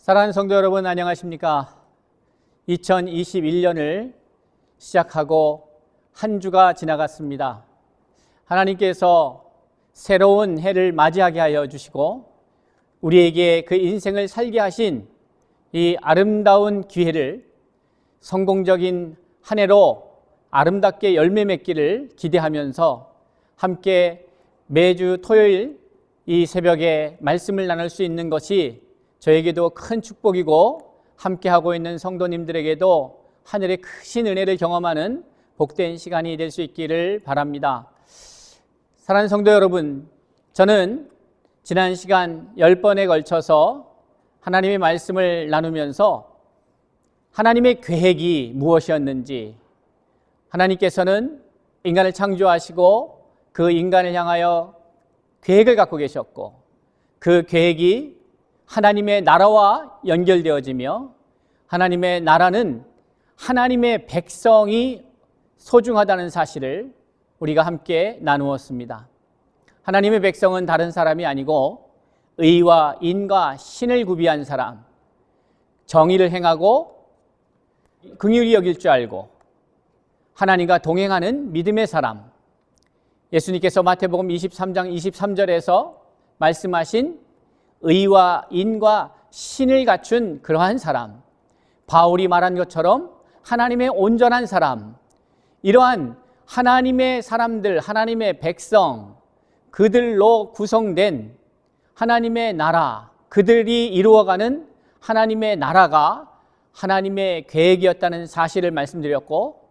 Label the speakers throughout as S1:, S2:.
S1: 사랑하는 성도 여러분, 안녕하십니까? 2021년을 시작하고 한 주가 지나갔습니다. 하나님께서 새로운 해를 맞이하게 하여 주시고 우리에게 그 인생을 살게 하신 이 아름다운 기회를 성공적인 한 해로 아름답게 열매 맺기를 기대하면서 함께 매주 토요일 이 새벽에 말씀을 나눌 수 있는 것이 저에게도 큰 축복이고 함께하고 있는 성도님들에게도 하늘의 크신 은혜를 경험하는 복된 시간이 될 수 있기를 바랍니다. 사랑하는 성도 여러분, 저는 지난 시간 10번에 걸쳐서 하나님의 말씀을 나누면서 하나님의 계획이 무엇이었는지, 하나님께서는 인간을 창조하시고 그 인간을 향하여 계획을 갖고 계셨고 그 계획이 하나님의 나라와 연결되어지며 하나님의 나라는 하나님의 백성이 소중하다는 사실을 우리가 함께 나누었습니다. 하나님의 백성은 다른 사람이 아니고 의와 인과 신을 구비한 사람, 정의를 행하고 긍휼히 여길 줄 알고 하나님과 동행하는 믿음의 사람, 예수님께서 마태복음 23장 23절에서 말씀하신 의와 인과 신을 갖춘 그러한 사람, 바울이 말한 것처럼 하나님의 온전한 사람, 이러한 하나님의 사람들, 하나님의 백성, 그들로 구성된 하나님의 나라, 그들이 이루어가는 하나님의 나라가 하나님의 계획이었다는 사실을 말씀드렸고,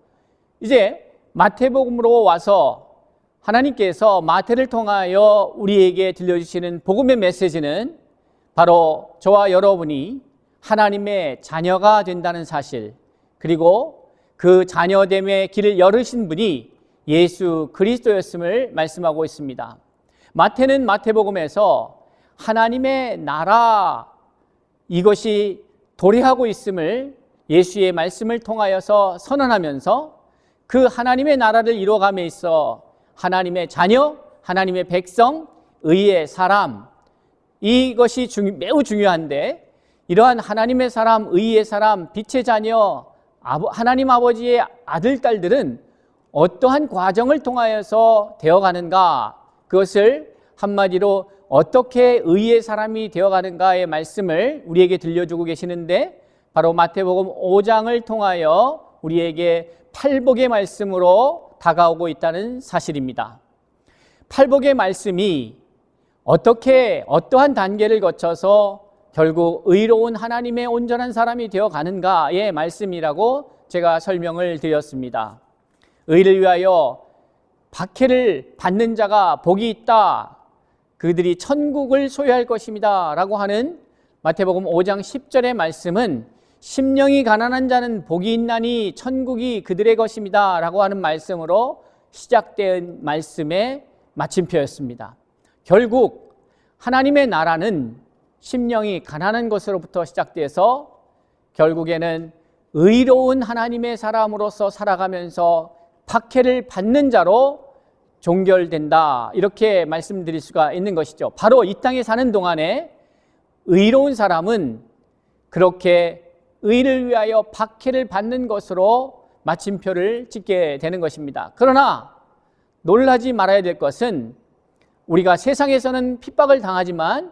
S1: 이제 마태복음으로 와서 하나님께서 마태를 통하여 우리에게 들려주시는 복음의 메시지는 바로 저와 여러분이 하나님의 자녀가 된다는 사실, 그리고 그 자녀됨의 길을 열으신 분이 예수 그리스도였음을 말씀하고 있습니다. 마태는 마태복음에서 하나님의 나라, 이것이 도래하고 있음을 예수의 말씀을 통하여서 선언하면서 그 하나님의 나라를 이루어감에 있어 하나님의 자녀, 하나님의 백성, 의의 사람, 이것이 매우 중요한데, 이러한 하나님의 사람, 의의 사람, 빛의 자녀, 하나님 아버지의 아들, 딸들은 어떠한 과정을 통하여서 되어가는가, 그것을 한마디로 어떻게 의의 사람이 되어가는가의 말씀을 우리에게 들려주고 계시는데, 바로 마태복음 5장을 통하여 우리에게 팔복의 말씀으로 다가오고 있다는 사실입니다. 팔복의 말씀이 어떠한 단계를 거쳐서 결국 의로운 하나님의 온전한 사람이 되어 가는가의 말씀이라고 제가 설명을 드렸습니다. 의를 위하여 박해를 받는 자가 복이 있다, 그들이 천국을 소유할 것입니다 라고 하는 마태복음 5장 10절의 말씀은 심령이 가난한 자는 복이 있나니 천국이 그들의 것입니다 라고 하는 말씀으로 시작된 말씀의 마침표였습니다. 결국 하나님의 나라는 심령이 가난한 것으로부터 시작돼서 결국에는 의로운 하나님의 사람으로서 살아가면서 박해를 받는 자로 종결된다, 이렇게 말씀드릴 수가 있는 것이죠. 바로 이 땅에 사는 동안에 의로운 사람은 그렇게 의를 위하여 박해를 받는 것으로 마침표를 찍게 되는 것입니다. 그러나 놀라지 말아야 될 것은 우리가 세상에서는 핍박을 당하지만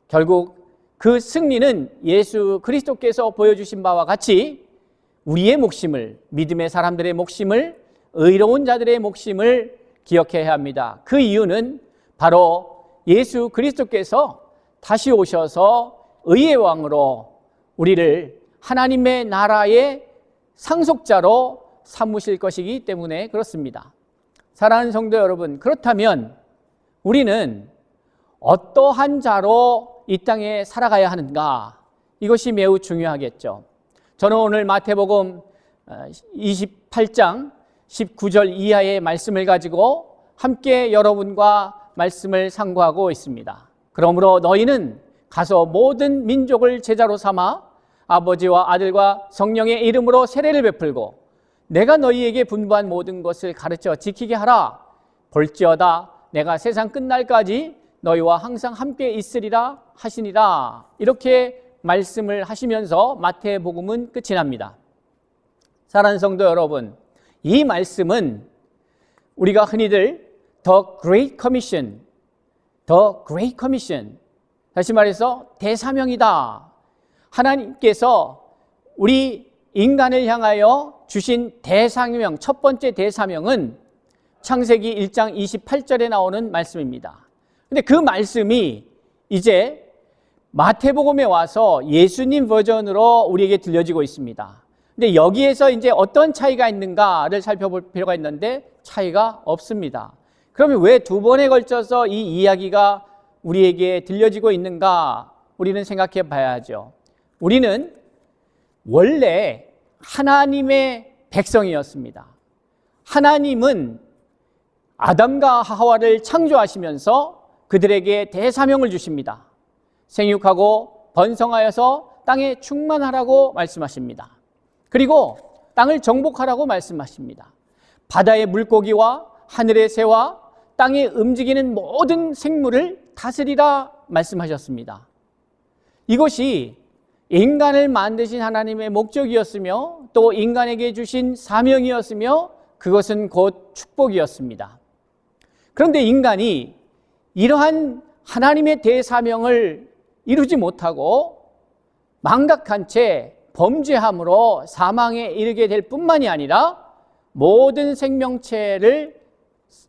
S1: 결국 그 승리는 예수 그리스도께서 보여주신 바와 같이 우리의 목심을, 믿음의 사람들의 목심을, 의로운 자들의 목심을 기억해야 합니다. 그 이유는 바로 예수 그리스도께서 다시 오셔서 의의 왕으로 우리를 하나님의 나라의 상속자로 삼으실 것이기 때문에 그렇습니다. 사랑하는 성도 여러분, 그렇다면 우리는 어떠한 자로 이 땅에 살아가야 하는가? 이것이 매우 중요하겠죠. 저는 오늘 마태복음 28장 19절 이하의 말씀을 가지고 함께 여러분과 말씀을 상고하고 있습니다. 그러므로 너희는 가서 모든 민족을 제자로 삼아 아버지와 아들과 성령의 이름으로 세례를 베풀고 내가 너희에게 분부한 모든 것을 가르쳐 지키게 하라. 볼지어다 내가 세상 끝날까지 너희와 항상 함께 있으리라 하시니라. 이렇게 말씀을 하시면서 마태복음은 끝이 납니다. 사랑하는 성도 여러분, 이 말씀은 우리가 흔히들 The Great Commission, 다시 말해서 대사명이다. 하나님께서 우리 인간을 향하여 주신 대사명, 첫 번째 대사명은 창세기 1장 28절에 나오는 말씀입니다. 근데 그 말씀이 이제 마태복음에 와서 예수님 버전으로 우리에게 들려지고 있습니다. 근데 여기에서 이제 어떤 차이가 있는가를 살펴볼 필요가 있는데 차이가 없습니다. 그러면 왜 두 번에 걸쳐서 이 이야기가 우리에게 들려지고 있는가? 우리는 생각해 봐야죠. 우리는 원래 하나님의 백성이었습니다. 하나님은 아담과 하와를 창조하시면서 그들에게 대사명을 주십니다. 생육하고 번성하여서 땅에 충만하라고 말씀하십니다. 그리고 땅을 정복하라고 말씀하십니다. 바다의 물고기와 하늘의 새와 땅에 움직이는 모든 생물을 다스리라 말씀하셨습니다. 이것이 인간을 만드신 하나님의 목적이었으며 또 인간에게 주신 사명이었으며 그것은 곧 축복이었습니다. 그런데 인간이 이러한 하나님의 대사명을 이루지 못하고 망각한 채 범죄함으로 사망에 이르게 될 뿐만이 아니라 모든 생명체를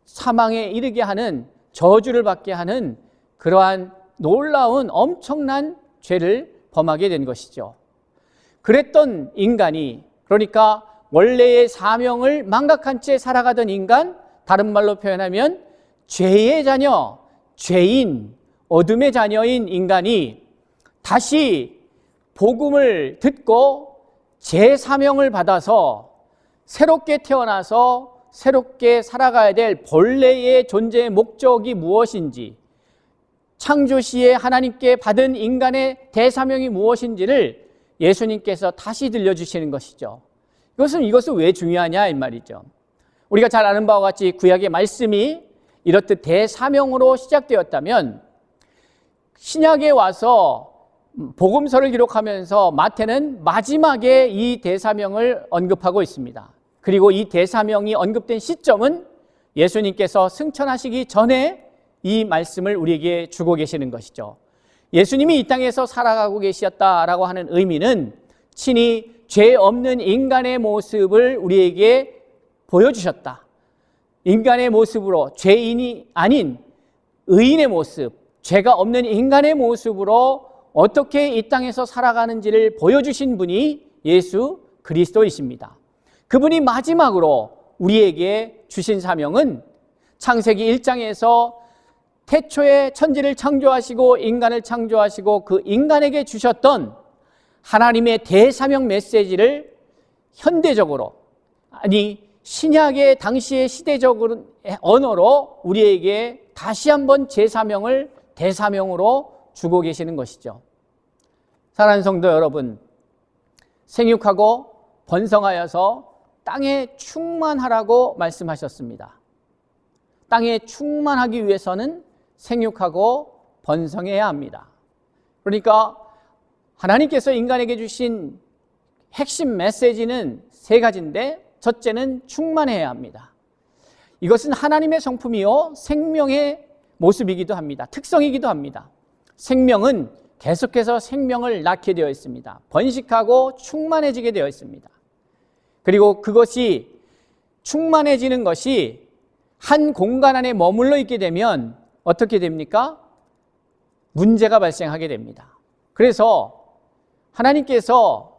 S1: 사망에 이르게 하는, 저주를 받게 하는 그러한 놀라운 엄청난 죄를 범하게 된 것이죠. 그랬던 인간이, 그러니까 원래의 사명을 망각한 채 살아가던 인간, 다른 말로 표현하면 죄의 자녀, 죄인, 어둠의 자녀인 인간이 다시 복음을 듣고 재사명을 받아서 새롭게 태어나서 새롭게 살아가야 될 본래의 존재의 목적이 무엇인지, 창조시에 하나님께 받은 인간의 대사명이 무엇인지를 예수님께서 다시 들려주시는 것이죠. 이것은 왜 중요하냐 이 말이죠. 우리가 잘 아는 바와 같이 구약의 말씀이 이렇듯 대사명으로 시작되었다면 신약에 와서 복음서를 기록하면서 마태는 마지막에 이 대사명을 언급하고 있습니다. 그리고 이 대사명이 언급된 시점은 예수님께서 승천하시기 전에 이 말씀을 우리에게 주고 계시는 것이죠. 예수님이 이 땅에서 살아가고 계셨다라고 하는 의미는 친히 죄 없는 인간의 모습을 우리에게 보여주셨다. 인간의 모습으로, 죄인이 아닌 의인의 모습, 죄가 없는 인간의 모습으로 어떻게 이 땅에서 살아가는지를 보여주신 분이 예수 그리스도이십니다. 그분이 마지막으로 우리에게 주신 사명은 창세기 1장에서 태초에 천지를 창조하시고 인간을 창조하시고 그 인간에게 주셨던 하나님의 대사명 메시지를 현대적으로, 아니 신약의 당시의 시대적인 언어로 우리에게 다시 한번 제사명을 대사명으로 주고 계시는 것이죠. 사랑하는 성도 여러분, 생육하고 번성하여서 땅에 충만하라고 말씀하셨습니다. 땅에 충만하기 위해서는 생육하고 번성해야 합니다. 그러니까 하나님께서 인간에게 주신 핵심 메시지는 세 가지인데, 첫째는 충만해야 합니다. 이것은 하나님의 성품이요 생명의 모습이기도 합니다. 특성이기도 합니다. 생명은 계속해서 생명을 낳게 되어 있습니다. 번식하고 충만해지게 되어 있습니다. 그리고 그것이 충만해지는 것이 한 공간 안에 머물러 있게 되면 어떻게 됩니까? 문제가 발생하게 됩니다. 그래서 하나님께서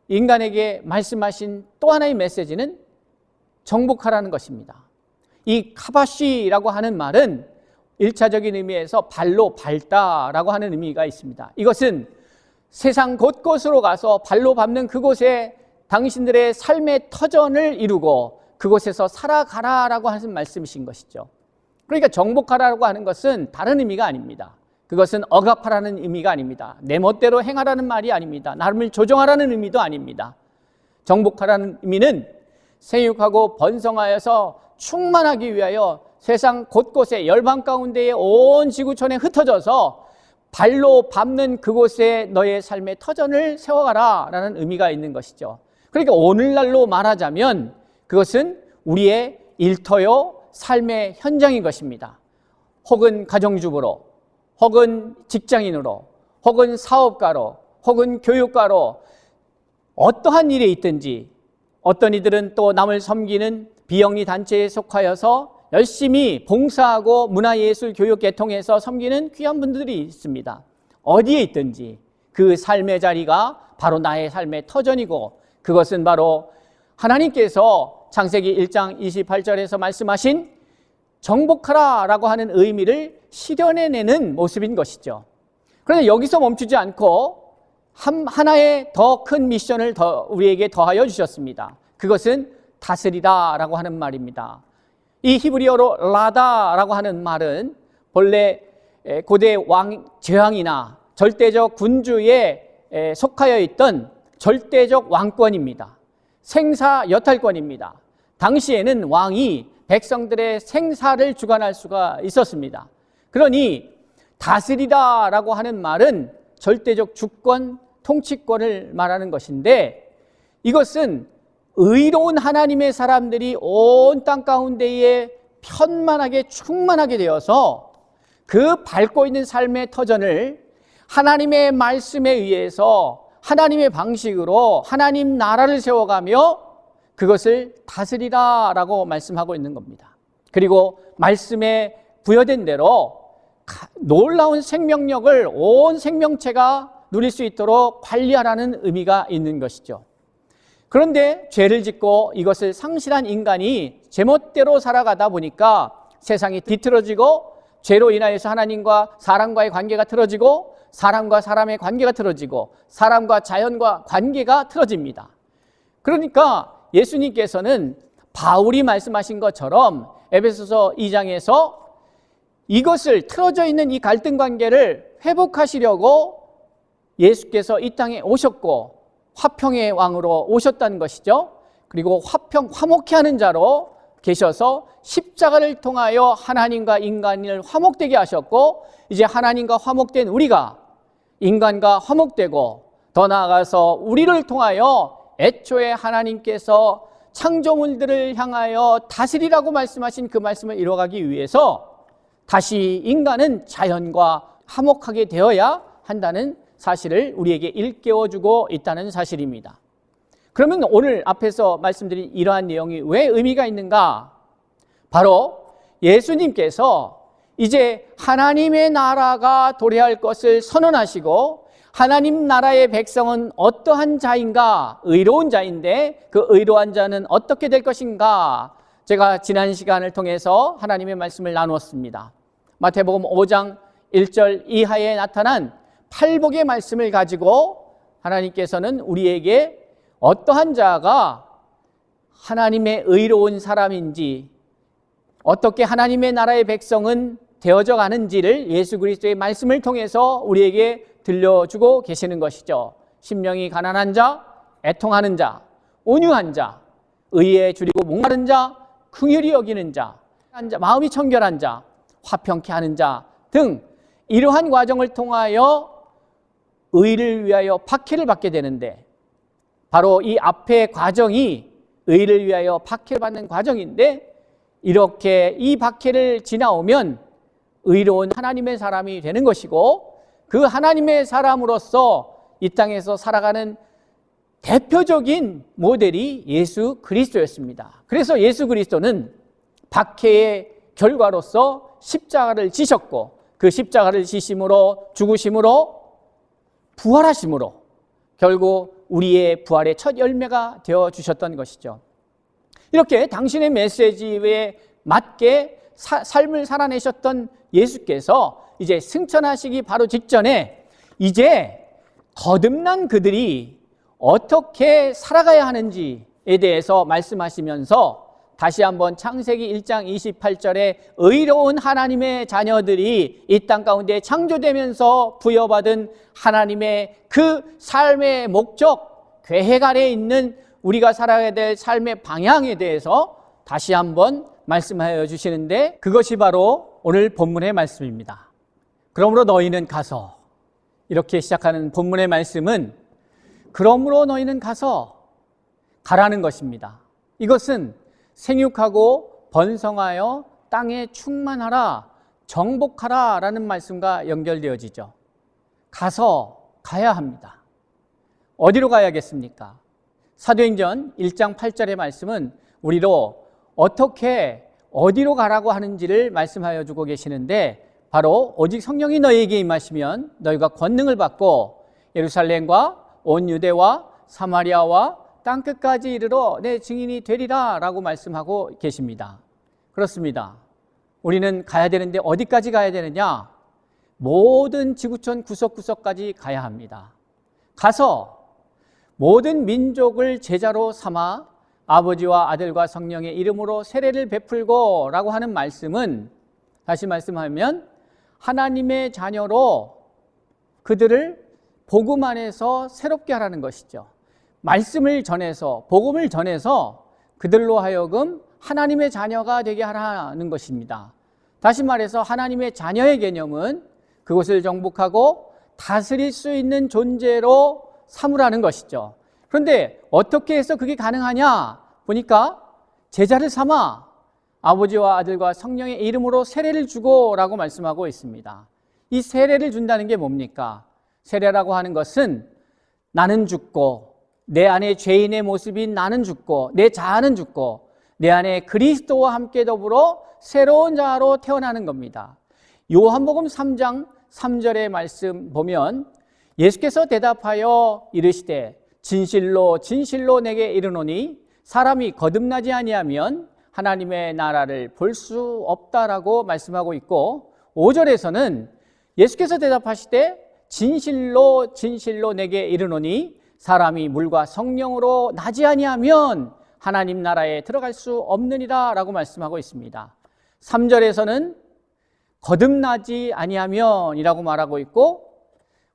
S1: 인간에게 말씀하신 또 하나의 메시지는 정복하라는 것입니다. 이 카바시라고 하는 말은 1차적인 의미에서 발로 밟다라고 하는 의미가 있습니다. 이것은 세상 곳곳으로 가서 발로 밟는 그곳에 당신들의 삶의 터전을 이루고 그곳에서 살아가라라고 하는 말씀이신 것이죠. 그러니까 정복하라고 하는 것은 다른 의미가 아닙니다. 그것은 억압하라는 의미가 아닙니다. 내 멋대로 행하라는 말이 아닙니다. 나름을 조정하라는 의미도 아닙니다. 정복하라는 의미는 생육하고 번성하여서 충만하기 위하여 세상 곳곳에 열방 가운데에 온 지구촌에 흩어져서 발로 밟는 그곳에 너의 삶의 터전을 세워가라 라는 의미가 있는 것이죠. 그러니까 오늘날로 말하자면 그것은 우리의 일터요 삶의 현장인 것입니다. 혹은 가정주부로, 혹은 직장인으로, 혹은 사업가로, 혹은 교육가로 어떠한 일에 있든지, 어떤 이들은 또 남을 섬기는 비영리 단체에 속하여서 열심히 봉사하고 문화예술 교육 계통에서 섬기는 귀한 분들이 있습니다. 어디에 있든지 그 삶의 자리가 바로 나의 삶의 터전이고, 그것은 바로 하나님께서 창세기 1장 28절에서 말씀하신 정복하라라고 하는 의미를 실현해내는 모습인 것이죠. 그런데 여기서 멈추지 않고 하나의 더 큰 미션을 우리에게 더하여 주셨습니다. 그것은 다스리다라고 하는 말입니다. 이 히브리어로 라다라고 하는 말은 본래 고대 제왕이나 절대적 군주에 속하여 있던 절대적 왕권입니다. 생사 여탈권입니다. 당시에는 왕이 백성들의 생사를 주관할 수가 있었습니다. 그러니 다스리다라고 하는 말은 절대적 주권, 통치권을 말하는 것인데, 이것은 의로운 하나님의 사람들이 온 땅 가운데에 편만하게 충만하게 되어서 그 밟고 있는 삶의 터전을 하나님의 말씀에 의해서 하나님의 방식으로 하나님 나라를 세워가며 그것을 다스리라라고 말씀하고 있는 겁니다. 그리고 말씀에 부여된 대로 놀라운 생명력을 온 생명체가 누릴 수 있도록 관리하라는 의미가 있는 것이죠. 그런데 죄를 짓고 이것을 상실한 인간이 제멋대로 살아가다 보니까 세상이 뒤틀어지고, 죄로 인하여서 하나님과 사람과의 관계가 틀어지고, 사람과 사람의 관계가 틀어지고, 사람과 자연과 관계가 틀어집니다. 그러니까 예수님께서는 바울이 말씀하신 것처럼 에베소서 2장에서 이것을 틀어져 있는 이 갈등 관계를 회복하시려고 예수께서 이 땅에 오셨고 화평의 왕으로 오셨다는 것이죠. 그리고 화목케 하는 자로 계셔서 십자가를 통하여 하나님과 인간을 화목되게 하셨고, 이제 하나님과 화목된 우리가 인간과 화목되고, 더 나아가서 우리를 통하여 애초에 하나님께서 창조물들을 향하여 다스리라고 말씀하신 그 말씀을 이뤄가기 위해서 다시 인간은 자연과 화목하게 되어야 한다는 사실을 우리에게 일깨워주고 있다는 사실입니다. 그러면 오늘 앞에서 말씀드린 이러한 내용이 왜 의미가 있는가? 바로 예수님께서 이제 하나님의 나라가 도래할 것을 선언하시고, 하나님 나라의 백성은 어떠한 자인가? 의로운 자인데 그 의로운 자는 어떻게 될 것인가? 제가 지난 시간을 통해서 하나님의 말씀을 나누었습니다. 마태복음 5장 1절 이하에 나타난 팔복의 말씀을 가지고 하나님께서는 우리에게 어떠한 자가 하나님의 의로운 사람인지, 어떻게 하나님의 나라의 백성은 되어져 가는지를 예수 그리스도의 말씀을 통해서 우리에게 들려주고 계시는 것이죠. 심령이 가난한 자, 애통하는 자, 온유한 자, 의에 줄이고 목마른 자, 긍휼히 여기는 자, 마음이 청결한 자, 화평케 하는 자 등 이러한 과정을 통하여 의를 위하여 박해를 받게 되는데, 바로 이 앞의 과정이 의를 위하여 박해를 받는 과정인데, 이렇게 이 박해를 지나오면 의로운 하나님의 사람이 되는 것이고, 그 하나님의 사람으로서 이 땅에서 살아가는 대표적인 모델이 예수 그리스도였습니다. 그래서 예수 그리스도는 박해의 결과로서 십자가를 지셨고, 그 십자가를 지심으로, 죽으심으로, 부활하심으로 결국 우리의 부활의 첫 열매가 되어주셨던 것이죠. 이렇게 당신의 메시지에 맞게 삶을 살아내셨던 예수께서 이제 승천하시기 바로 직전에 이제 거듭난 그들이 어떻게 살아가야 하는지에 대해서 말씀하시면서 다시 한번 창세기 1장 28절에 의로운 하나님의 자녀들이 이 땅 가운데 창조되면서 부여받은 하나님의 그 삶의 목적, 계획 아래에 있는 우리가 살아야 될 삶의 방향에 대해서 다시 한번 말씀하여 주시는데, 그것이 바로 오늘 본문의 말씀입니다. 그러므로 너희는 가서 이렇게 시작하는 본문의 말씀은 그러므로 너희는 가서 가라는 것입니다. 이것은 생육하고 번성하여 땅에 충만하라, 정복하라 라는 말씀과 연결되어지죠. 가야 합니다. 어디로 가야겠습니까? 사도행전 1장 8절의 말씀은 우리로 어디로 가라고 하는지를 말씀하여 주고 계시는데, 바로 오직 성령이 너희에게 임하시면 너희가 권능을 받고 예루살렘과 온 유대와 사마리아와 땅끝까지 이르러 내 증인이 되리라 라고 말씀하고 계십니다. 그렇습니다. 우리는 가야 되는데 어디까지 가야 되느냐? 모든 지구촌 구석구석까지 가야 합니다. 가서 모든 민족을 제자로 삼아 아버지와 아들과 성령의 이름으로 세례를 베풀고 라고 하는 말씀은, 다시 말씀하면 하나님의 자녀로 그들을 복음 안에서 새롭게 하라는 것이죠. 말씀을 전해서, 복음을 전해서 그들로 하여금 하나님의 자녀가 되게 하라는 것입니다. 다시 말해서 하나님의 자녀의 개념은 그것을 정복하고 다스릴 수 있는 존재로 삼으라는 것이죠. 그런데 어떻게 해서 그게 가능하냐 보니까 제자를 삼아 아버지와 아들과 성령의 이름으로 세례를 주고 라고 말씀하고 있습니다. 이 세례를 준다는 게 뭡니까? 세례라고 하는 것은 나는 죽고, 내 안에 죄인의 모습인 나는 죽고, 내 자아는 죽고, 내 안에 그리스도와 함께 더불어 새로운 자아로 태어나는 겁니다. 요한복음 3장 3절의 말씀 보면 예수께서 대답하여 이르시되 진실로 진실로 내게 이르노니 사람이 거듭나지 아니하면 하나님의 나라를 볼 수 없다라고 말씀하고 있고, 5절에서는 예수께서 대답하시되 진실로 진실로 내게 이르노니 사람이 물과 성령으로 나지 아니하면 하나님 나라에 들어갈 수 없느니라 라고 말씀하고 있습니다. 3절에서는 거듭나지 아니하면 이라고 말하고 있고,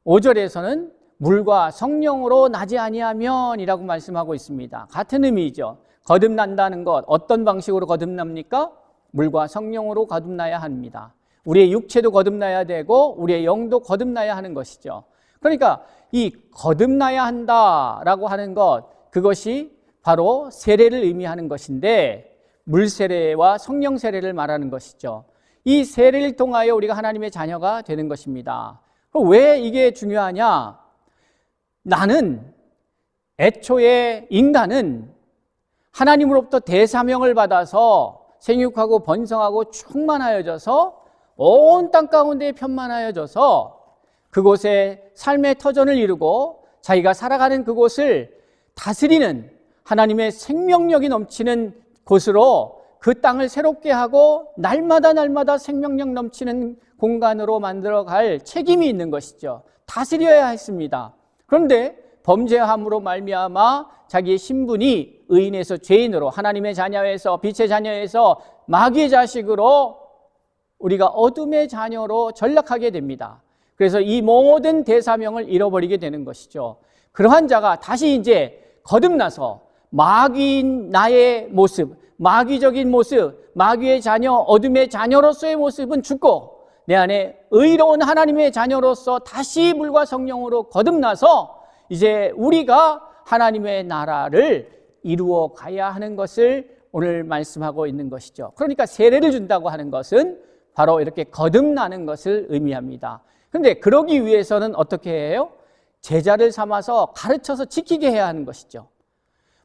S1: 5절에서는 물과 성령으로 나지 아니하면 이라고 말씀하고 있습니다. 같은 의미죠. 거듭난다는 것, 어떤 방식으로 거듭납니까? 물과 성령으로 거듭나야 합니다. 우리의 육체도 거듭나야 되고 우리의 영도 거듭나야 하는 것이죠. 그러니까 이 거듭나야 한다라고 하는 것, 그것이 바로 세례를 의미하는 것인데, 물 세례와 성령 세례를 말하는 것이죠. 이 세례를 통하여 우리가 하나님의 자녀가 되는 것입니다. 왜 이게 중요하냐? 나는, 애초에 인간은 하나님으로부터 대사명을 받아서 생육하고 번성하고 충만하여져서 온 땅 가운데에 편만하여져서 그곳에 삶의 터전을 이루고 자기가 살아가는 그곳을 다스리는 하나님의 생명력이 넘치는 곳으로 그 땅을 새롭게 하고 날마다 생명력 넘치는 공간으로 만들어갈 책임이 있는 것이죠. 다스려야 했습니다. 그런데 범죄함으로 말미암아 자기의 신분이 의인에서 죄인으로, 하나님의 자녀에서 빛의 자녀에서 마귀의 자식으로, 우리가 어둠의 자녀로 전락하게 됩니다. 그래서 이 모든 대사명을 잃어버리게 되는 것이죠. 그러한 자가 다시 이제 거듭나서 마귀인 나의 모습, 마귀적인 모습, 마귀의 자녀, 어둠의 자녀로서의 모습은 죽고 내 안에 의로운 하나님의 자녀로서 다시 물과 성령으로 거듭나서 이제 우리가 하나님의 나라를 이루어 가야 하는 것을 오늘 말씀하고 있는 것이죠. 그러니까 세례를 준다고 하는 것은 바로 이렇게 거듭나는 것을 의미합니다. 그런데 그러기 위해서는 어떻게 해요? 제자를 삼아서 가르쳐서 지키게 해야 하는 것이죠.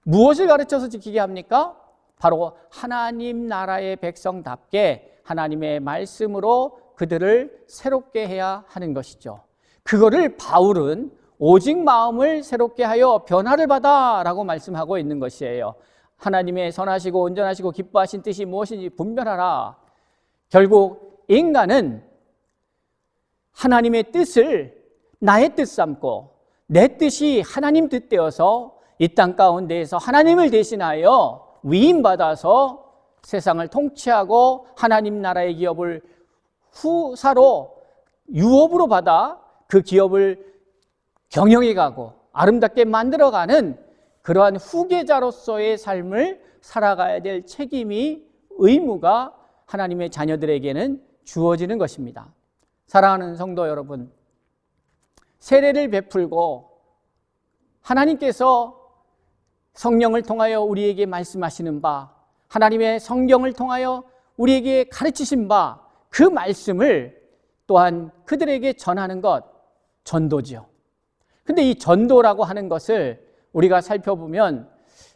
S1: 무엇을 가르쳐서 지키게 합니까? 바로 하나님 나라의 백성답게 하나님의 말씀으로 그들을 새롭게 해야 하는 것이죠. 그거를 바울은 오직 마음을 새롭게 하여 변화를 받아 라고 말씀하고 있는 것이에요. 하나님의 선하시고 온전하시고 기뻐하신 뜻이 무엇인지 분별하라. 결국 인간은 하나님의 뜻을 나의 뜻 삼고 내 뜻이 하나님 뜻 되어서 이 땅 가운데에서 하나님을 대신하여 위임받아서 세상을 통치하고 하나님 나라의 기업을 후사로 유업으로 받아 그 기업을 경영해 가고 아름답게 만들어가는 그러한 후계자로서의 삶을 살아가야 될 책임이, 의무가 하나님의 자녀들에게는 주어지는 것입니다. 사랑하는 성도 여러분, 세례를 베풀고 하나님께서 성령을 통하여 우리에게 말씀하시는 바, 하나님의 성경을 통하여 우리에게 가르치신 바, 그 말씀을 또한 그들에게 전하는 것, 전도지요. 근데 이 전도라고 하는 것을 우리가 살펴보면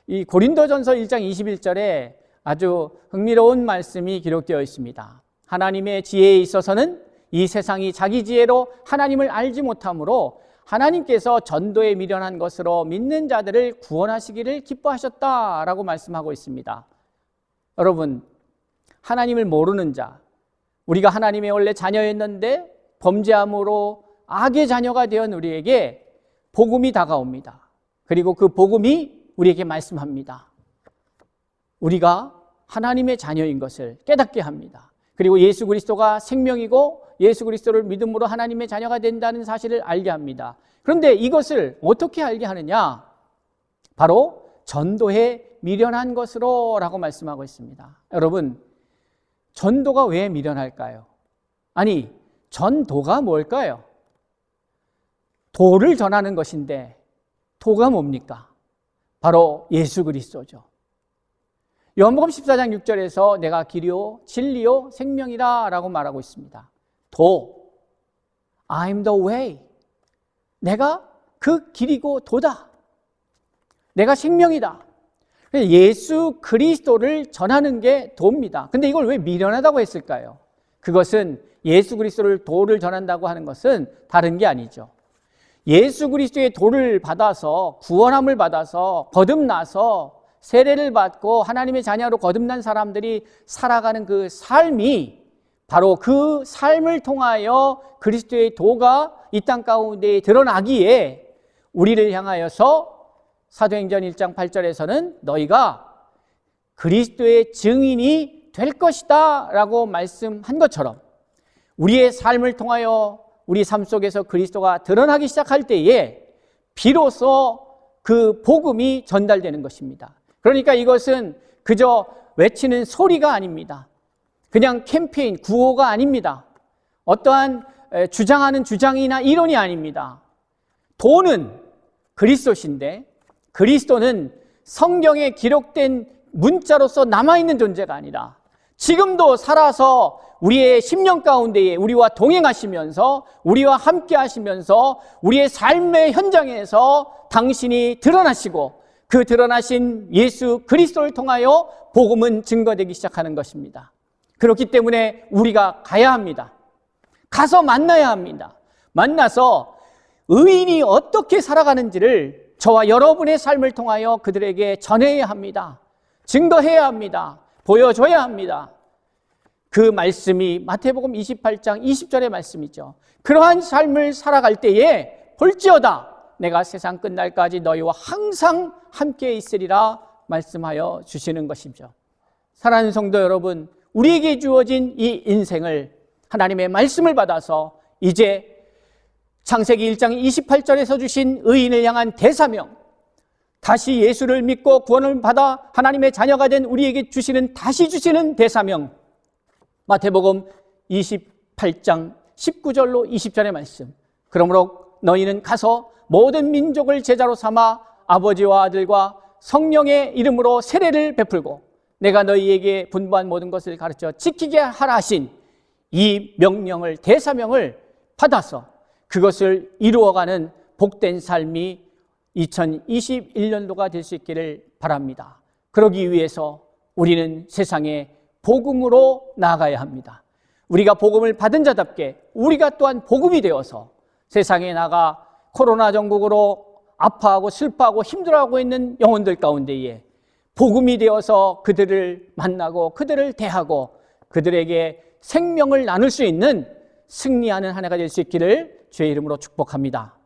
S1: 이 고린도전서 1장 21절에 아주 흥미로운 말씀이 기록되어 있습니다. 하나님의 지혜에 있어서는 이 세상이 자기 지혜로 하나님을 알지 못하므로 하나님께서 전도에 미련한 것으로 믿는 자들을 구원하시기를 기뻐하셨다라고 말씀하고 있습니다. 여러분, 하나님을 모르는 자, 우리가 하나님의 원래 자녀였는데 범죄함으로 악의 자녀가 되은 우리에게 복음이 다가옵니다. 그리고 그 복음이 우리에게 말씀합니다. 우리가 하나님의 자녀인 것을 깨닫게 합니다. 그리고 예수 그리스도가 생명이고 예수 그리스도를 믿음으로 하나님의 자녀가 된다는 사실을 알게 합니다. 그런데 이것을 어떻게 알게 하느냐? 바로 전도에 미련한 것으로 라고 말씀하고 있습니다. 여러분, 전도가 왜 미련할까요? 아니, 전도가 뭘까요? 도를 전하는 것인데 도가 뭡니까? 바로 예수 그리스도죠. 요한복음 14장 6절에서 내가 길이요 진리요 생명이라 라고 말하고 있습니다. 도, I'm the way. 내가 그 길이고 도다. 내가 생명이다. 예수 그리스도를 전하는 게 도입니다. 근데 이걸 왜 미련하다고 했을까요? 그것은 예수 그리스도를 도를 전한다고 하는 것은 다른 게 아니죠. 예수 그리스도의 도를 받아서 구원함을 받아서 거듭나서 세례를 받고 하나님의 자녀로 거듭난 사람들이 살아가는 그 삶이 바로 그 삶을 통하여 그리스도의 도가 이 땅 가운데 드러나기에 우리를 향하여서 사도행전 1장 8절에서는 너희가 그리스도의 증인이 될 것이다 라고 말씀한 것처럼 우리의 삶을 통하여 우리 삶 속에서 그리스도가 드러나기 시작할 때에 비로소 그 복음이 전달되는 것입니다. 그러니까 이것은 그저 외치는 소리가 아닙니다. 그냥 캠페인, 구호가 아닙니다. 어떠한 주장하는 주장이나 이론이 아닙니다. 도는 그리스도신데 그리스도는 성경에 기록된 문자로서 남아있는 존재가 아니라 지금도 살아서 우리의 심령 가운데에 우리와 동행하시면서 우리와 함께 하시면서 우리의 삶의 현장에서 당신이 드러나시고 그 드러나신 예수 그리스도를 통하여 복음은 증거되기 시작하는 것입니다. 그렇기 때문에 우리가 가야 합니다. 가서 만나야 합니다. 만나서 의인이 어떻게 살아가는지를 저와 여러분의 삶을 통하여 그들에게 전해야 합니다. 증거해야 합니다. 보여줘야 합니다. 그 말씀이 마태복음 28장 20절의 말씀이죠. 그러한 삶을 살아갈 때에 볼지어다 내가 세상 끝날까지 너희와 항상 함께 있으리라 말씀하여 주시는 것이죠. 사랑하는 성도 여러분, 우리에게 주어진 이 인생을 하나님의 말씀을 받아서 이제 창세기 1장 28절에서 주신 의인을 향한 대사명, 다시 예수를 믿고 구원을 받아 하나님의 자녀가 된 우리에게 주시는 다시 주시는 대사명, 마태복음 28장 19절로 20절의 말씀. 그러므로 너희는 가서 모든 민족을 제자로 삼아 아버지와 아들과 성령의 이름으로 세례를 베풀고 내가 너희에게 분부한 모든 것을 가르쳐 지키게 하라 하신 이 명령을, 대사명을 받아서 그것을 이루어가는 복된 삶이 2021년도가 될 수 있기를 바랍니다. 그러기 위해서 우리는 세상에 복음으로 나아가야 합니다. 우리가 복음을 받은 자답게 우리가 또한 복음이 되어서 세상에 나가 코로나 전국으로 아파하고 슬퍼하고 힘들어하고 있는 영혼들 가운데에 복음이 되어서 그들을 만나고 그들을 대하고 그들에게 생명을 나눌 수 있는 승리하는 한 해가 될 수 있기를 주의 이름으로 축복합니다.